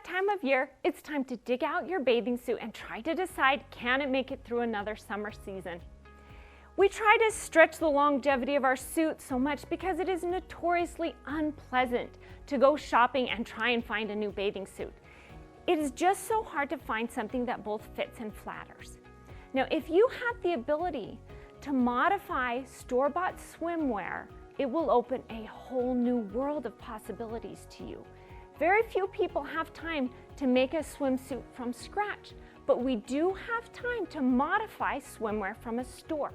that time of year, it's time to dig out your bathing suit and try to decide, can it make it through another summer season? We try to stretch the longevity of our suit so much because it is notoriously unpleasant to go shopping and try and find a new bathing suit. It is just so hard to find something that both fits and flatters. Now, if you have the ability to modify store-bought swimwear, it will open a whole new world of possibilities to you. Very few people have time to make a swimsuit from scratch, but we do have time to modify swimwear from a store.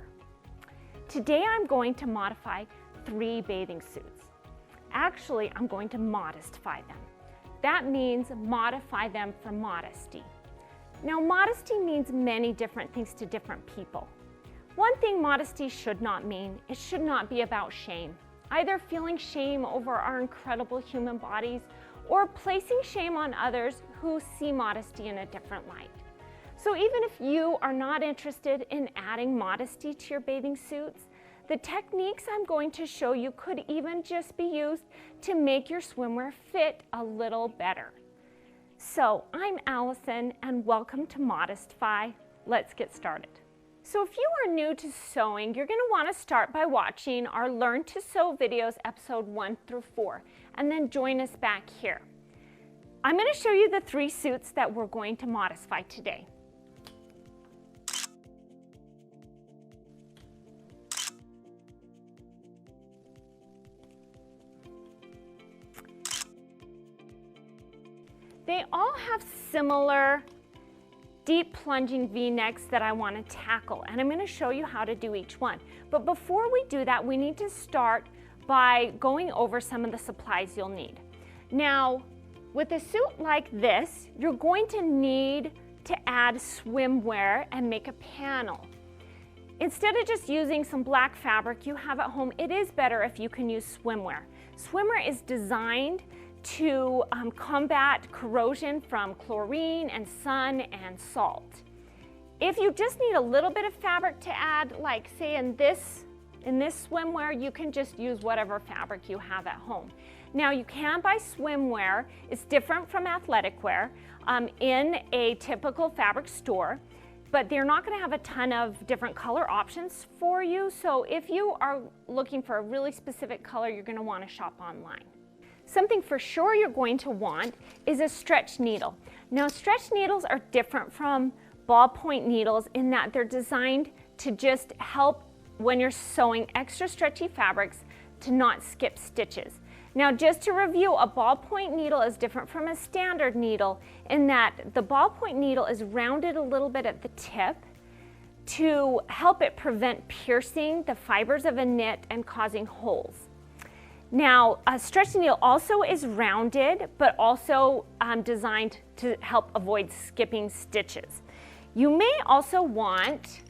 Today I'm going to modify 3 bathing suits. Actually, I'm going to modestify them. That means modify them for modesty. Now, modesty means many different things to different people. One thing modesty should not mean, it should not be about shame. Either feeling shame over our incredible human bodies or placing shame on others who see modesty in a different light. So even if you are not interested in adding modesty to your bathing suits, the techniques I'm going to show you could even just be used to make your swimwear fit a little better. So I'm Allison and welcome to Modestfy. Let's get started. So if you are new to sewing, you're going to want to start by watching our Learn to Sew videos, episode 1 through 4, and then join us back here. I'm going to show you the 3 suits that we're going to modify today. They all have similar deep plunging V-necks that I want to tackle, and I'm going to show you how to do each one. But before we do that, we need to start by going over some of the supplies you'll need. Now, with a suit like this, you're going to need to add swimwear and make a panel. Instead of just using some black fabric you have at home, it is better if you can use swimwear. Swimwear is designed to combat corrosion from chlorine and sun and salt. If you just need a little bit of fabric to add, like say in this swimwear, you can just use whatever fabric you have at home. Now you can buy swimwear, it's different from athletic wear, in a typical fabric store, but they're not going to have a ton of different color options for you. So if you are looking for a really specific color, you're going to want to shop online. Something for sure you're going to want is a stretch needle. Now, stretch needles are different from ballpoint needles in that they're designed to just help when you're sewing extra stretchy fabrics to not skip stitches. Now, just to review, a ballpoint needle is different from a standard needle in that the ballpoint needle is rounded a little bit at the tip to help it prevent piercing the fibers of a knit and causing holes. Now, a stretch needle also is rounded, but also designed to help avoid skipping stitches. You may also want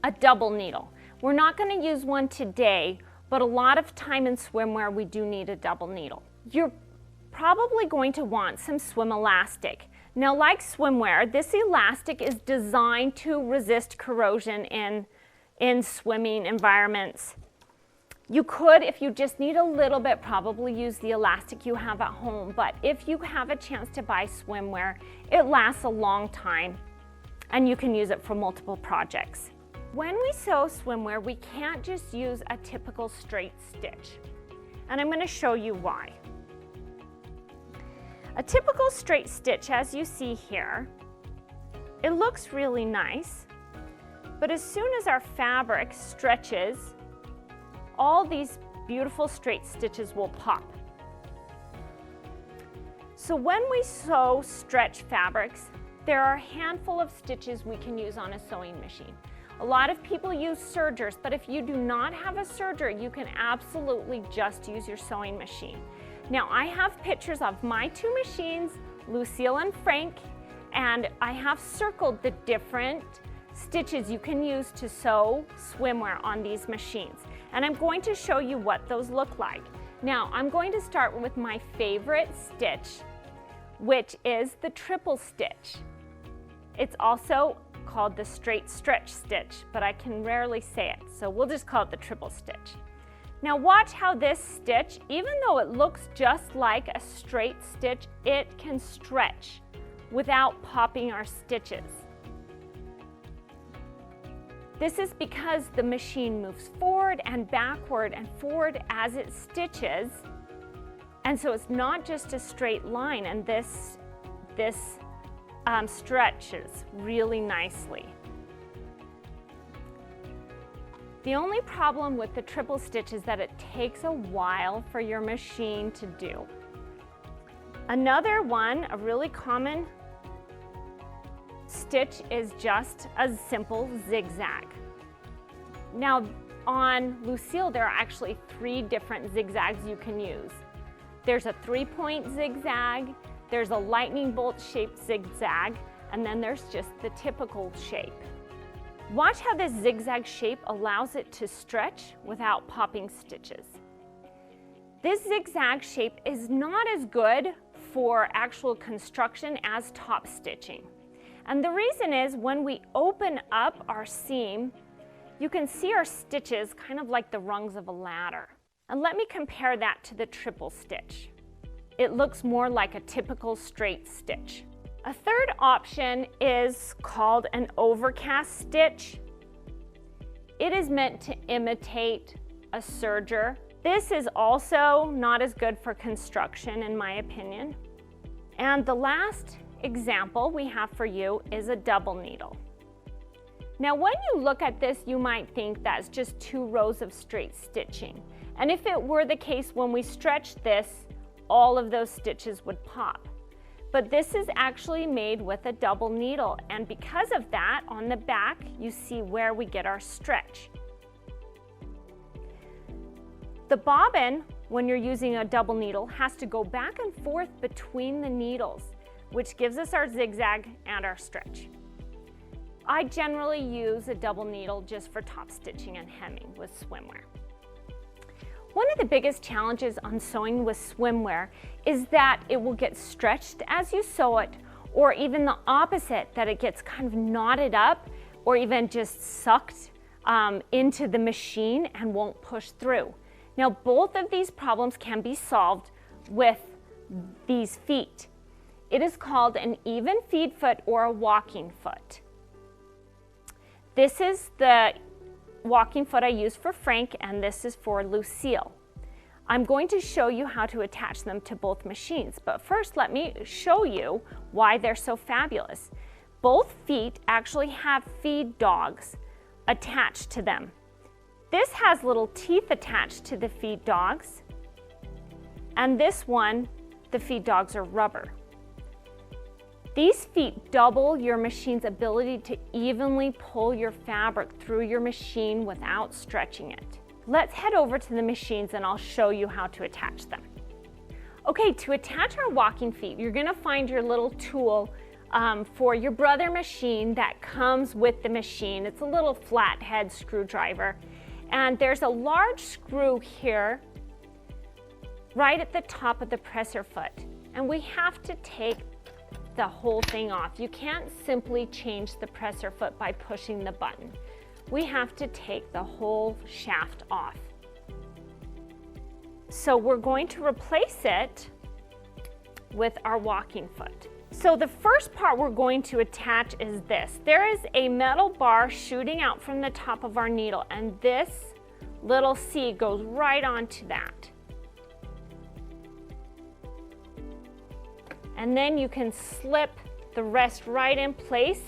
a double needle. We're not going to use one today, but a lot of time in swimwear we do need a double needle. You're probably going to want some swim elastic. Now, like swimwear, this elastic is designed to resist corrosion in swimming environments. You could, if you just need a little bit, probably use the elastic you have at home, but if you have a chance to buy swimwear, it lasts a long time and you can use it for multiple projects. When we sew swimwear, we can't just use a typical straight stitch, and I'm going to show you why. A typical straight stitch, as you see here, it looks really nice, but as soon as our fabric stretches, all these beautiful straight stitches will pop. So when we sew stretch fabrics, there are a handful of stitches we can use on a sewing machine. A lot of people use sergers, but if you do not have a serger, you can absolutely just use your sewing machine. Now, I have pictures of my 2 machines, Lucille and Frank, and I have circled the different stitches you can use to sew swimwear on these machines. And I'm going to show you what those look like. Now, I'm going to start with my favorite stitch, which is the triple stitch. It's also called the straight stretch stitch, but I can rarely say it, so we'll just call it the triple stitch. Now watch how this stitch, even though it looks just like a straight stitch, it can stretch without popping our stitches. This is because the machine moves forward and forward as it stitches. And so it's not just a straight line, and this stretches really nicely. The only problem with the triple stitch is that it takes a while for your machine to do. Another one, a really common stitch, is just a simple zigzag. Now on Lucille there are actually 3 different zigzags you can use. There's a 3-point zigzag, there's a lightning bolt shaped zigzag, and then there's just the typical shape. Watch how this zigzag shape allows it to stretch without popping stitches. This zigzag shape is not as good for actual construction as top stitching. And the reason is when we open up our seam, you can see our stitches kind of like the rungs of a ladder. And let me compare that to the triple stitch. It looks more like a typical straight stitch. A third option is called an overcast stitch. It is meant to imitate a serger. This is also not as good for construction in my opinion. And the last example we have for you is a double needle. Now when you look at this, you might think that's just 2 rows of straight stitching. And if it were the case, when we stretch this, all of those stitches would pop. But this is actually made with a double needle, and because of that, on the back you see where we get our stretch. The bobbin, when you're using a double needle, has to go back and forth between the needles, which gives us our zigzag and our stretch. I generally use a double needle just for top stitching and hemming with swimwear. One of the biggest challenges on sewing with swimwear is that it will get stretched as you sew it, or even the opposite, that it gets kind of knotted up or even just sucked into the machine and won't push through. Now both of these problems can be solved with these feet. It is called an even feed foot or a walking foot. This is the walking foot I use for Frank, and this is for Lucille. I'm going to show you how to attach them to both machines, but first let me show you why they're so fabulous. Both feet actually have feed dogs attached to them. This has little teeth attached to the feed dogs, and this one, the feed dogs are rubber. These feet double your machine's ability to evenly pull your fabric through your machine without stretching it. Let's head over to the machines and I'll show you how to attach them. Okay, to attach our walking feet, you're gonna find your little tool for your brother machine that comes with the machine. It's a little flathead screwdriver. And there's a large screw here right at the top of the presser foot. And we have to take the whole thing off. You can't simply change the presser foot by pushing the button. We have to take the whole shaft off. So we're going to replace it with our walking foot. So the first part we're going to attach is this. There is a metal bar shooting out from the top of our needle, and this little C goes right onto that. And then you can slip the rest right in place,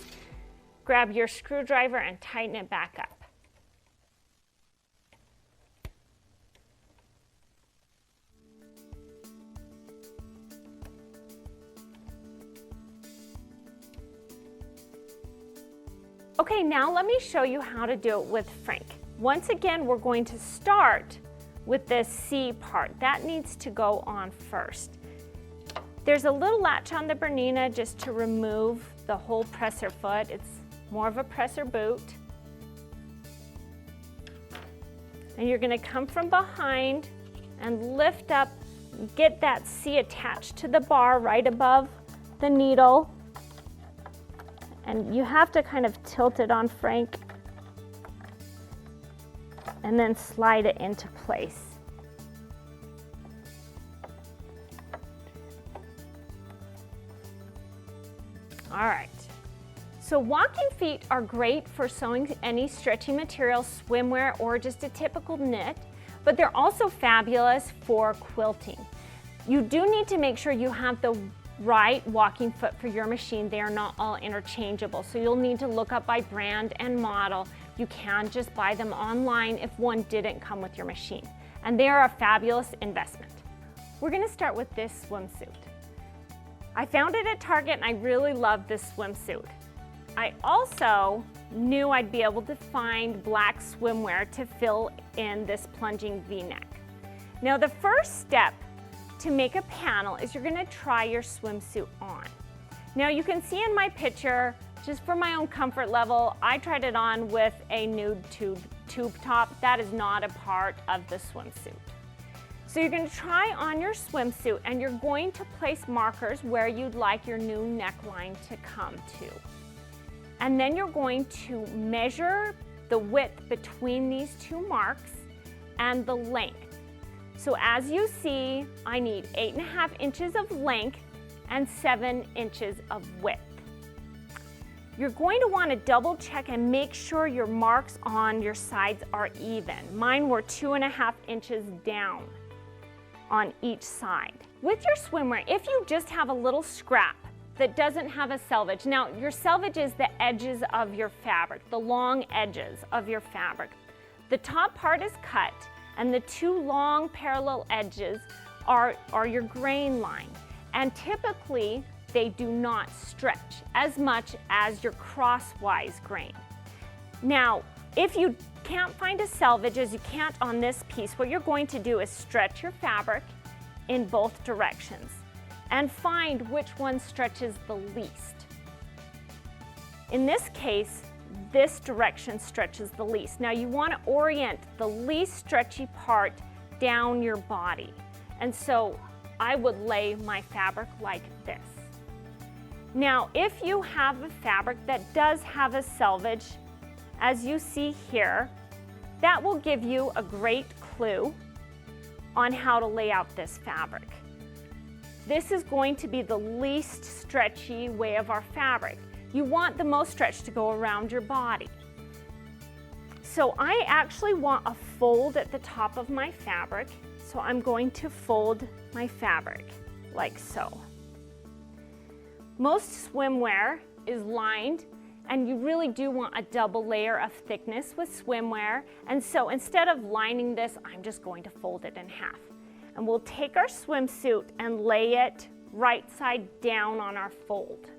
grab your screwdriver and tighten it back up. Okay, now let me show you how to do it with Frank. Once again, we're going to start with this C part. That needs to go on first. There's a little latch on the Bernina just to remove the whole presser foot. It's more of a presser boot. And you're going to come from behind and lift up, get that C attached to the bar right above the needle. And you have to kind of tilt it on Frank. and then slide it into place. All right. So walking feet are great for sewing any stretchy material, swimwear, or just a typical knit, but they're also fabulous for quilting. You do need to make sure you have the right walking foot for your machine. They are not all interchangeable, so you'll need to look up by brand and model. You can just buy them online if one didn't come with your machine, and they are a fabulous investment. We're going to start with this swimsuit. I found it at Target and I really love this swimsuit. I also knew I'd be able to find black swimwear to fill in this plunging V-neck. Now the first step to make a panel is you're going to try your swimsuit on. Now you can see in my picture, just for my own comfort level, I tried it on with a nude tube top. That is not a part of the swimsuit. So you're going to try on your swimsuit and you're going to place markers where you'd like your new neckline to come to. And then you're going to measure the width between these two marks and the length. So as you see, I need 8.5 inches of length and 7 inches of width. You're going to want to double check and make sure your marks on your sides are even. Mine were 2.5 inches down on each side. With your swimwear, if you just have a little scrap that doesn't have a selvage. Now, your selvage is the edges of your fabric, the long edges of your fabric. The top part is cut, and the two long parallel edges are your grain line. And typically, they do not stretch as much as your crosswise grain. Now, if you can't find a selvage, as you can't on this piece, what you're going to do is stretch your fabric in both directions and find which one stretches the least. In this case, this direction stretches the least. Now you want to orient the least stretchy part down your body. And so I would lay my fabric like this. Now, if you have a fabric that does have a selvage, as you see here, that will give you a great clue on how to lay out this fabric. This is going to be the least stretchy way of our fabric. You want the most stretch to go around your body. So I actually want a fold at the top of my fabric, so I'm going to fold my fabric like so. Most swimwear is lined, and you really do want a double layer of thickness with swimwear, and so instead of lining this, I'm just going to fold it in half. And we'll take our swimsuit and lay it right side down on our fold.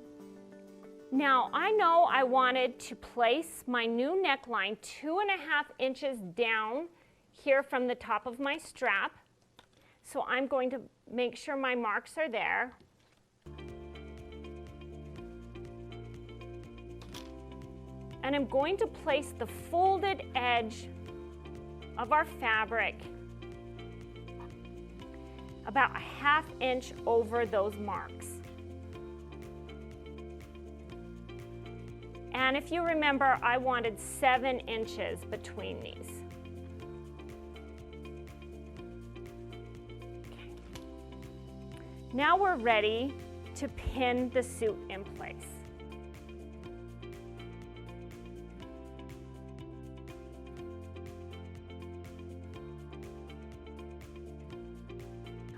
Now, I know I wanted to place my new neckline 2.5 inches down here from the top of my strap. So I'm going to make sure my marks are there. And I'm going to place the folded edge of our fabric about 1/2 inch over those marks. And if you remember, I wanted 7 inches between these. Okay. Now we're ready to pin the suit in place.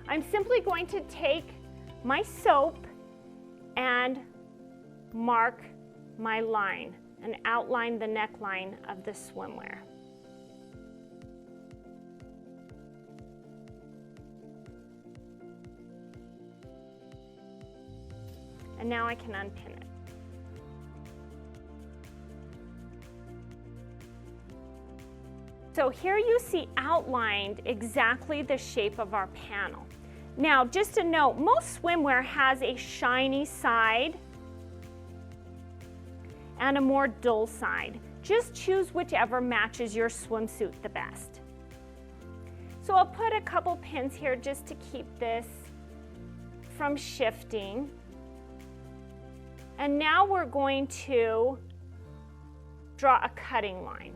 I'm simply going to take my soap and mark my line and outline the neckline of the swimwear. And now I can unpin it. So here you see outlined exactly the shape of our panel. Now, just a note, most swimwear has a shiny side and a more dull side. Just choose whichever matches your swimsuit the best. So I'll put a couple pins here just to keep this from shifting. And now we're going to draw a cutting line.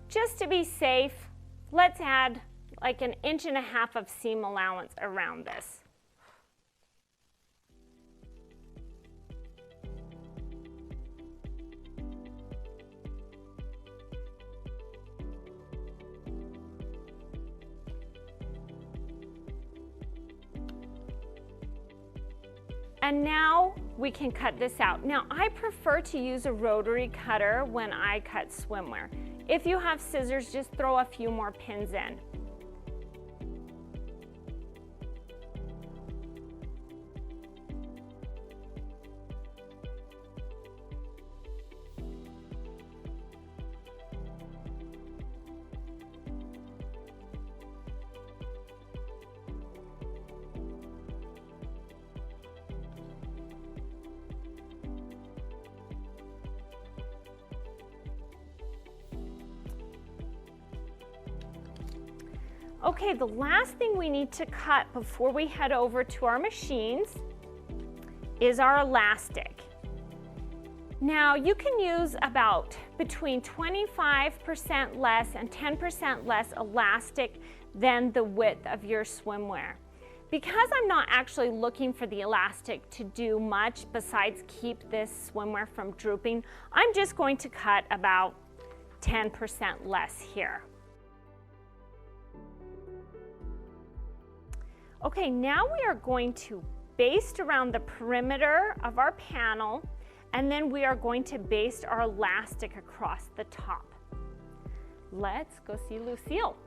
just to be safe, let's add like 1.5 inches of seam allowance around this. And now we can cut this out. Now I prefer to use a rotary cutter when I cut swimwear. If you have scissors, just throw a few more pins in. Okay, the last thing we need to cut before we head over to our machines is our elastic. Now you can use about between 25% less and 10% less elastic than the width of your swimwear. Because I'm not actually looking for the elastic to do much besides keep this swimwear from drooping, I'm just going to cut about 10% less here. Okay, now we are going to baste around the perimeter of our panel, and then we are going to baste our elastic across the top. Let's go see Lucille.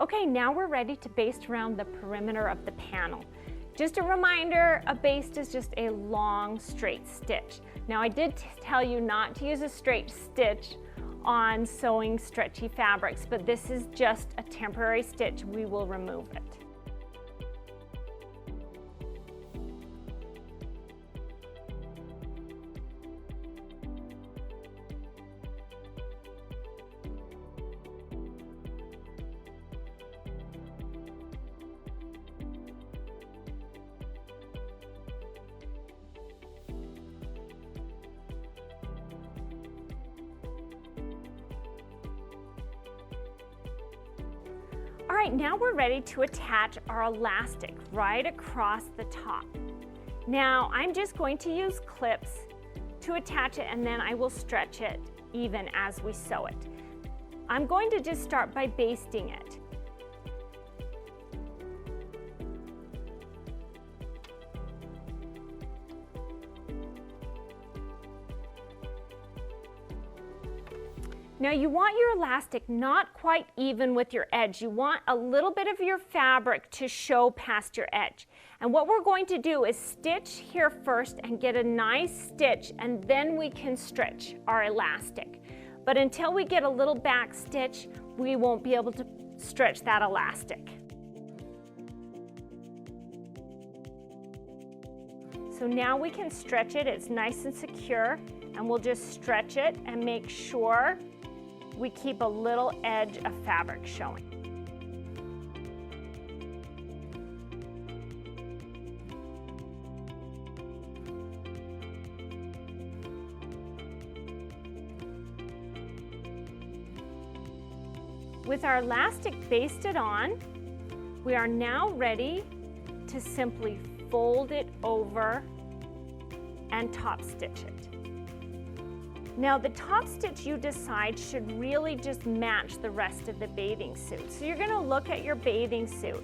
Okay, now we're ready to baste around the perimeter of the panel. Just a reminder, a baste is just a long straight stitch. Now I did tell you not to use a straight stitch on sewing stretchy fabrics, but this is just a temporary stitch. We will remove it. All right, now we're ready to attach our elastic right across the top. Now I'm just going to use clips to attach it, and then I will stretch it even as we sew it. I'm going to just start by basting it. Now you want your elastic not quite even with your edge. You want a little bit of your fabric to show past your edge. And what we're going to do is stitch here first and get a nice stitch, and then we can stretch our elastic. But until we get a little back stitch, we won't be able to stretch that elastic. So now we can stretch it. It's nice and secure, and we'll just stretch it and make sure we keep a little edge of fabric showing. With our elastic basted on, we are now ready to simply fold it over and top stitch it. Now the top stitch you decide should really just match the rest of the bathing suit. So you're going to look at your bathing suit,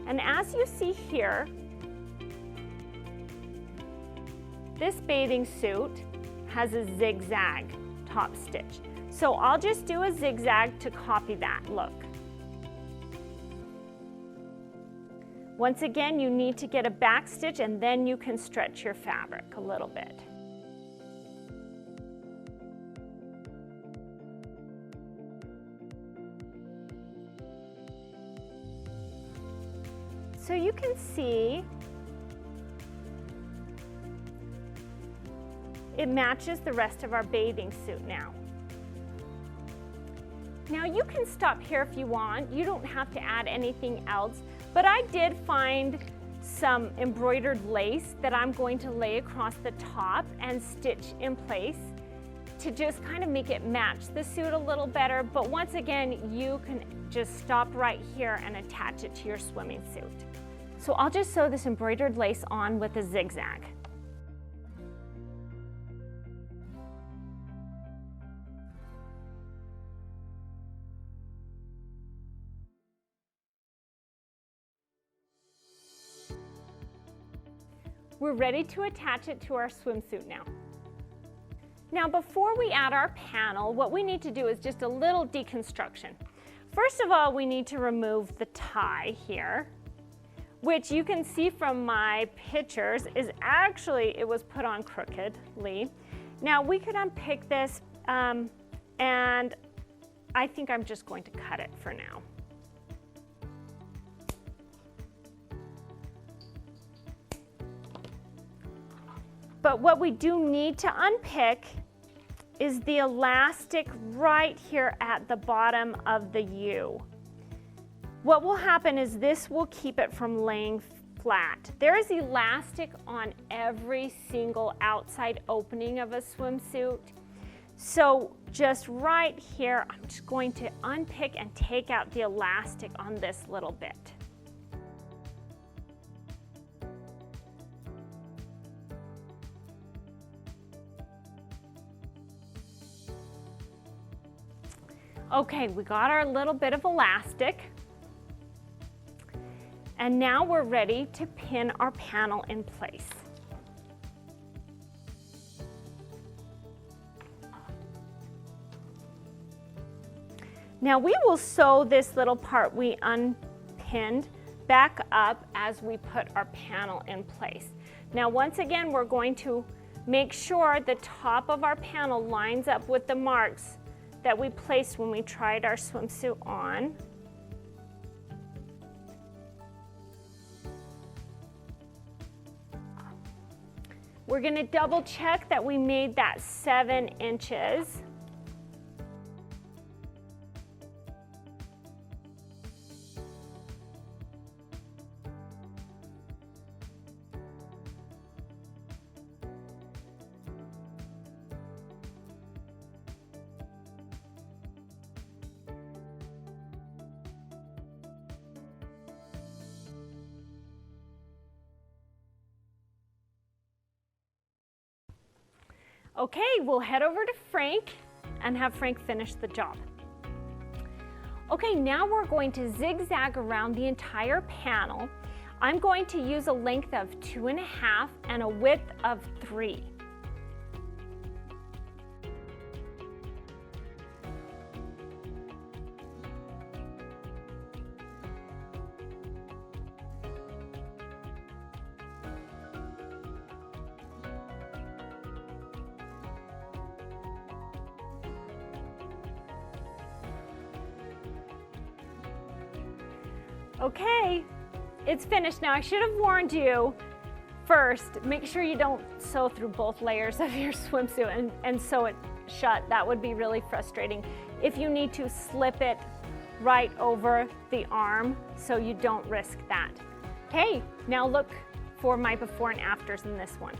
and as you see here, this bathing suit has a zigzag top stitch. So I'll just do a zigzag to copy that look. Once again, you need to get a back stitch, and then you can stretch your fabric a little bit. So you can see it matches the rest of our bathing suit now. Now you can stop here if you want. You don't have to add anything else, but I did find some embroidered lace that I'm going to lay across the top and stitch in place to just kind of make it match the suit a little better, but once again, you can just stop right here and attach it to your swimming suit. So I'll just sew this embroidered lace on with a zigzag. We're ready to attach it to our swimsuit now. Now, before we add our panel, what we need to do is just a little deconstruction. First of all, we need to remove the tie here, which you can see from my pictures is actually, it was put on crookedly. Now, we could unpick this, and I think I'm just going to cut it for now. But what we do need to unpick is the elastic right here at the bottom of the U. What will happen is this will keep it from laying flat. There is elastic on every single outside opening of a swimsuit. So just right here, I'm just going to unpick and take out the elastic on this little bit. Okay, we got our little bit of elastic. And now we're ready to pin our panel in place. Now we will sew this little part we unpinned back up as we put our panel in place. Now once again, we're going to make sure the top of our panel lines up with the marks that we placed when we tried our swimsuit on. We're going to double check that we made that 7 inches. Okay, we'll head over to Frank and have Frank finish the job. Okay, now we're going to zigzag around the entire panel. I'm going to use a length of 2.5 and a width of 3. Okay, it's finished. Now I should have warned you first, make sure you don't sew through both layers of your swimsuit and sew it shut. That would be really frustrating. If you need to, slip it right over the arm so you don't risk that. Okay, now look for my before and afters in this one.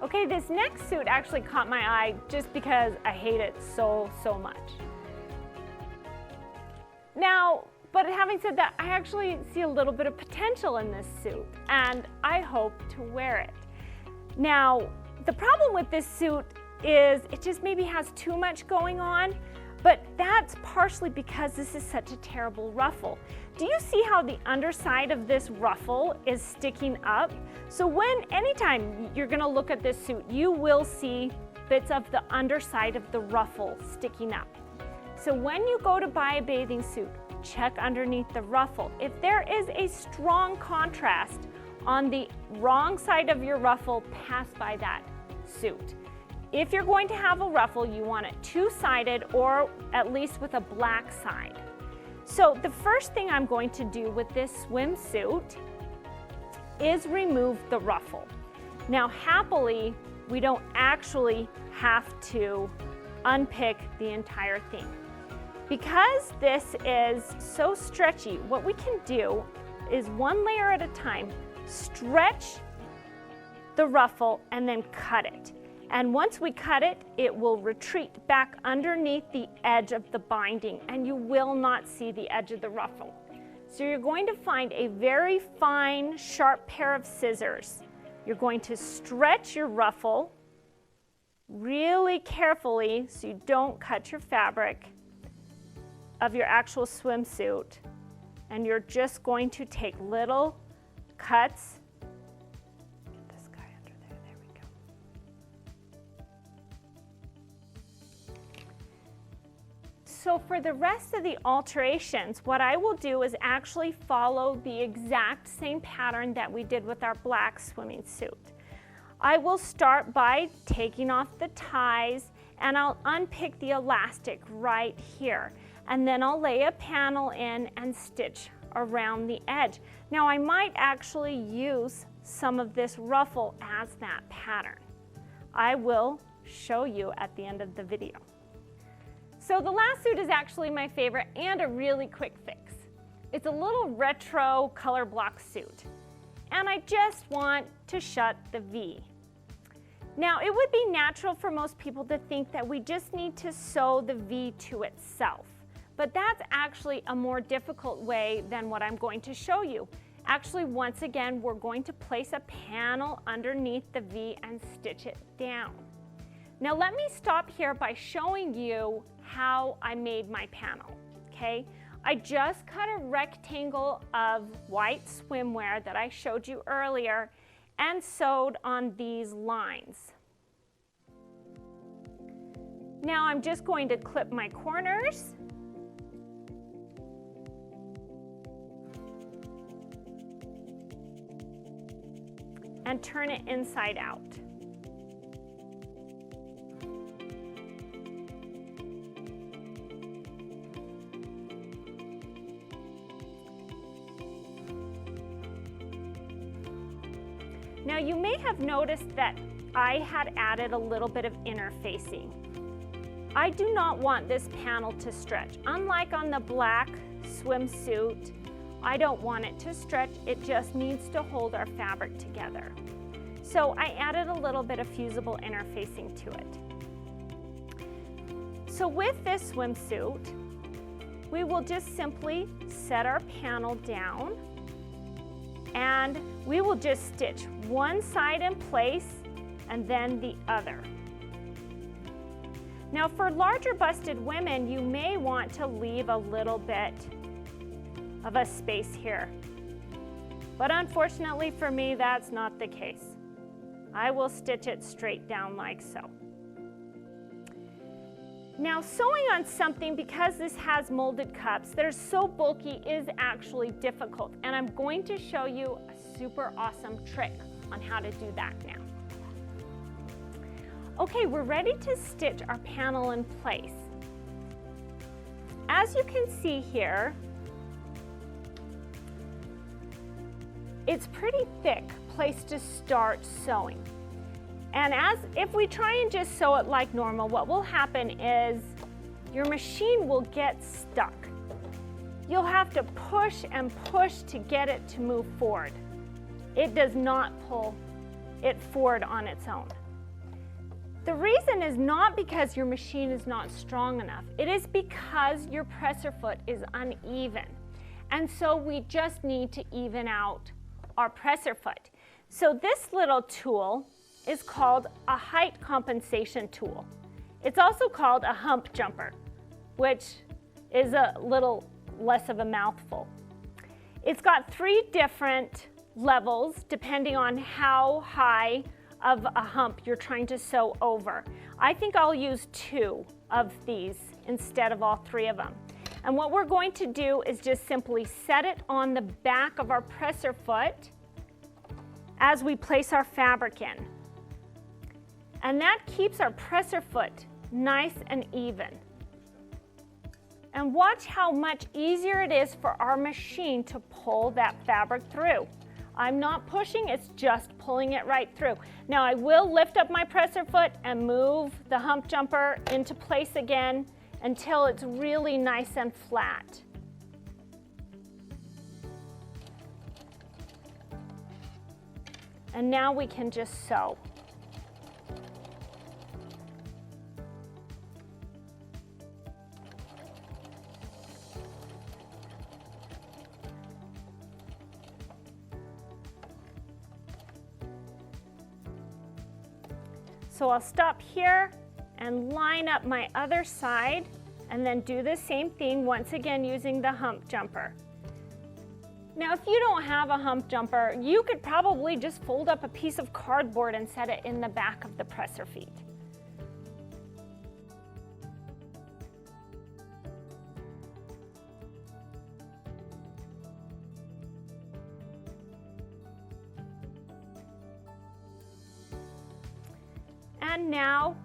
Okay, this next suit actually caught my eye just because I hate it so much. Now, but having said that, I actually see a little bit of potential in this suit, and I hope to wear it. Now, the problem with this suit is it just maybe has too much going on, but that's partially because this is such a terrible ruffle. Do you see how the underside of this ruffle is sticking up? So anytime you're gonna look at this suit, you will see bits of the underside of the ruffle sticking up. So when you go to buy a bathing suit, check underneath the ruffle. If there is a strong contrast on the wrong side of your ruffle, pass by that suit. If you're going to have a ruffle, you want it two-sided or at least with a black side. So the first thing I'm going to do with this swimsuit is remove the ruffle. Now happily, we don't actually have to unpick the entire thing. Because this is so stretchy, what we can do is one layer at a time, stretch the ruffle and then cut it. And once we cut it, it will retreat back underneath the edge of the binding, and you will not see the edge of the ruffle. So you're going to find a very fine, sharp pair of scissors. You're going to stretch your ruffle really carefully so you don't cut your fabric of your actual swimsuit. And you're just going to take little cuts. Get this guy under there, there we go. So for the rest of the alterations, what I will do is actually follow the exact same pattern that we did with our black swimming suit. I will start by taking off the ties, and I'll unpick the elastic right here. And then I'll lay a panel in and stitch around the edge. Now I might actually use some of this ruffle as that pattern. I will show you at the end of the video. So the last suit is actually my favorite and a really quick fix. It's a little retro color block suit, and I just want to shut the V. Now it would be natural for most people to think that we just need to sew the V to itself. But that's actually a more difficult way than what I'm going to show you. Actually, once again, we're going to place a panel underneath the V and stitch it down. Now let me stop here by showing you how I made my panel, okay? I just cut a rectangle of white swimwear that I showed you earlier and sewed on these lines. Now I'm just going to clip my corners. And turn it inside out. Now you may have noticed that I had added a little bit of interfacing. I do not want this panel to stretch. Unlike on the black swimsuit, I don't want it to stretch, it just needs to hold our fabric together. So I added a little bit of fusible interfacing to it. So with this swimsuit, we will just simply set our panel down, and we will just stitch one side in place and then the other. Now for larger busted women, you may want to leave a little bit of a space here. But unfortunately for me, that's not the case. I will stitch it straight down like so. Now sewing on something, because this has molded cups that are so bulky, is actually difficult. And I'm going to show you a super awesome trick on how to do that now. Okay, we're ready to stitch our panel in place. As you can see here, it's pretty thick place to start sewing. And if we try and just sew it like normal, what will happen is your machine will get stuck. You'll have to push and push to get it to move forward. It does not pull it forward on its own. The reason is not because your machine is not strong enough. It is because your presser foot is uneven. And so we just need to even out our presser foot. So this little tool is called a height compensation tool. It's also called a hump jumper, which is a little less of a mouthful. It's got 3 different levels depending on how high of a hump you're trying to sew over. I think I'll use 2 of these instead of all 3 of them. And what we're going to do is just simply set it on the back of our presser foot as we place our fabric in. And that keeps our presser foot nice and even. And watch how much easier it is for our machine to pull that fabric through. I'm not pushing, it's just pulling it right through. Now I will lift up my presser foot and move the hump jumper into place again until it's really nice and flat. And now we can just sew. So I'll stop here and line up my other side and then do the same thing once again using the hump jumper. Now if you don't have a hump jumper, you could probably just fold up a piece of cardboard and set it in the back of the presser feet. And now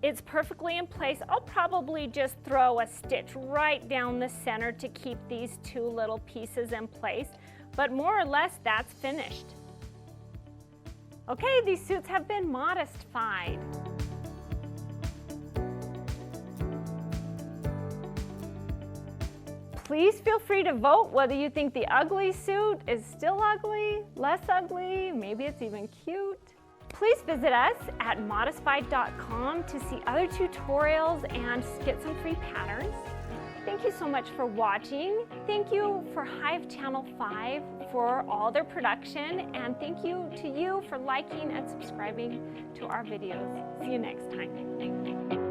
it's perfectly in place. I'll probably just throw a stitch right down the center to keep these two little pieces in place, but more or less that's finished. Okay, these suits have been Modesfied. Please feel free to vote whether you think the ugly suit is still ugly, less ugly, maybe it's even cute. Please visit us at modestfy.com to see other tutorials and get some free patterns. Thank you so much for watching. Thank you for Hive Channel 5 for all their production, and thank you to you for liking and subscribing to our videos. See you next time.